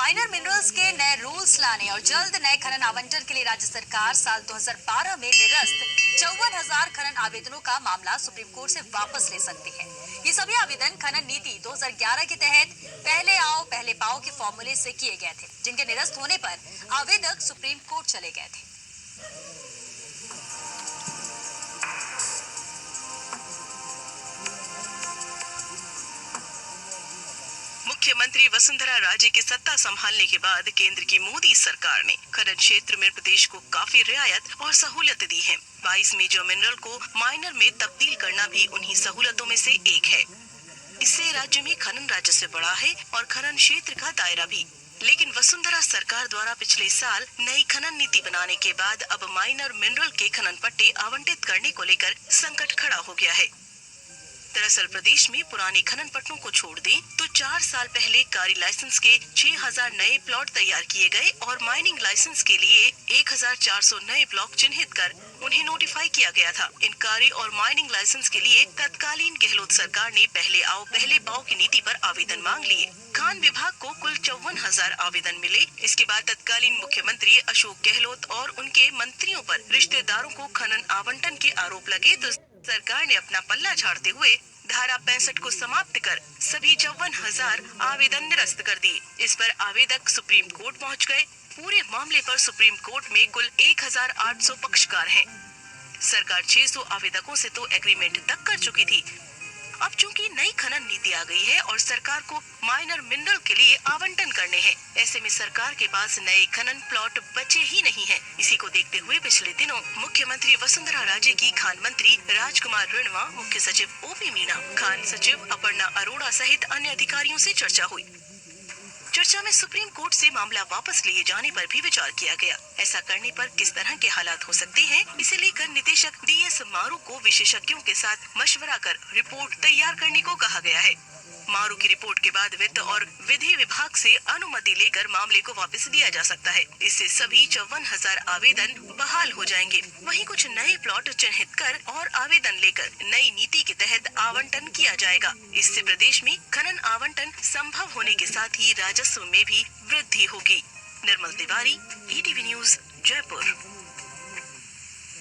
Minor minerals के नए rules लाने और जल्द नए खनन आवंटन के लिए राज्य सरकार साल 2012 में निरस्त 54,000 खनन आवेदनों का मामला सुप्रीम कोर्ट से वापस ले सकती है। ये सभी आवेदन खनन नीति 2011 के तहत पहले आओ पहले पाओ के फॉर्मूले से किए गए थे, जिनके निरस्त होने पर आवेदक सुप्रीम कोर्ट चले गए थे। मुख्यमंत्री वसुंधरा राजे के सत्ता संभालने के बाद केंद्र की मोदी सरकार ने खनन क्षेत्र में प्रदेश को काफी रियायत और सहूलियत दी है। 22 मेजर मिनरल को माइनर में तब्दील करना भी उन्हीं सहूलतों में से एक है। इससे राज्य में खनन राजस्व बढ़ा है और खनन क्षेत्र का दायरा भी। लेकिन वसुंधरा सरकार द्वारा पिछले साल नई खनन नीति बनाने के बाद अब माइनर मिनरल के खनन पट्टे आवंटित करने को लेकर संकट खड़ा हो गया है। दरअसल प्रदेश में पुराने खनन पट्टों को छोड़ दें तो 4 साल पहले कारी लाइसेंस के 6,000 नए प्लॉट तैयार किए गए और माइनिंग लाइसेंस के लिए 1,400 नए ब्लॉक चिन्हित कर उन्हें नोटिफाई किया गया था। इन कारी और माइनिंग लाइसेंस के लिए तत्कालीन गहलोत सरकार ने पहले आओ पहले पाओ की नीति पर आवेदन मांग लिए। खान विभाग को कुल 54,000 आवेदन मिले। इसके बाद तत्कालीन मुख्यमंत्री अशोक गहलोत और उनके मंत्रियों पर रिश्तेदारों को खनन आवंटन के आरोप लगे तो सरकार ने अपना पल्ला झाड़ते हुए धारा 65 को समाप्त कर सभी 54,000 आवेदन निरस्त कर दिए। इस पर आवेदक सुप्रीम कोर्ट पहुंच गए। पूरे मामले पर सुप्रीम कोर्ट में कुल 1,800 पक्षकार हैं। सरकार 600 आवेदकों से तो एग्रीमेंट तक कर चुकी थी। अब चूंकि नई खनन नीति आ गई है और सरकार को माइनर मिनरल के लिए आवंटन करने हैं, ऐसे में सरकार के पास नए खनन प्लॉट बचे ही नहीं हैं। इसी को देखते हुए पिछले दिनों मुख्यमंत्री वसुंधरा राजे की खान मंत्री राजकुमार रिणवा, मुख्य सचिव ओपी मीणा, खान सचिव अपर्णा अरोड़ा सहित अन्य अधिकारियों से चर्चा हुई। चर्चा में सुप्रीम कोर्ट से मामला वापस लिए जाने पर भी विचार किया गया। ऐसा करने पर किस तरह के हालात हो सकते हैं, इसे लेकर निदेशक डीएस मारू को विशेषज्ञों के साथ मशवरा कर रिपोर्ट तैयार करने को कहा गया है। मारू की रिपोर्ट के बाद वित्त और विधि विभाग से अनुमति लेकर मामले को वापस लिया जा सकता है। इससे सभी 54,000 आवेदन बहाल हो जाएंगे। वहीं कुछ नए प्लॉट चिन्हित कर और आवेदन लेकर नई नीति के तहत आवंटन किया जाएगा। इससे प्रदेश में खनन आवंटन संभव होने के साथ ही राजस्व में भी वृद्धि होगी। निर्मल तिवारी, ईटीवी न्यूज, जयपुर।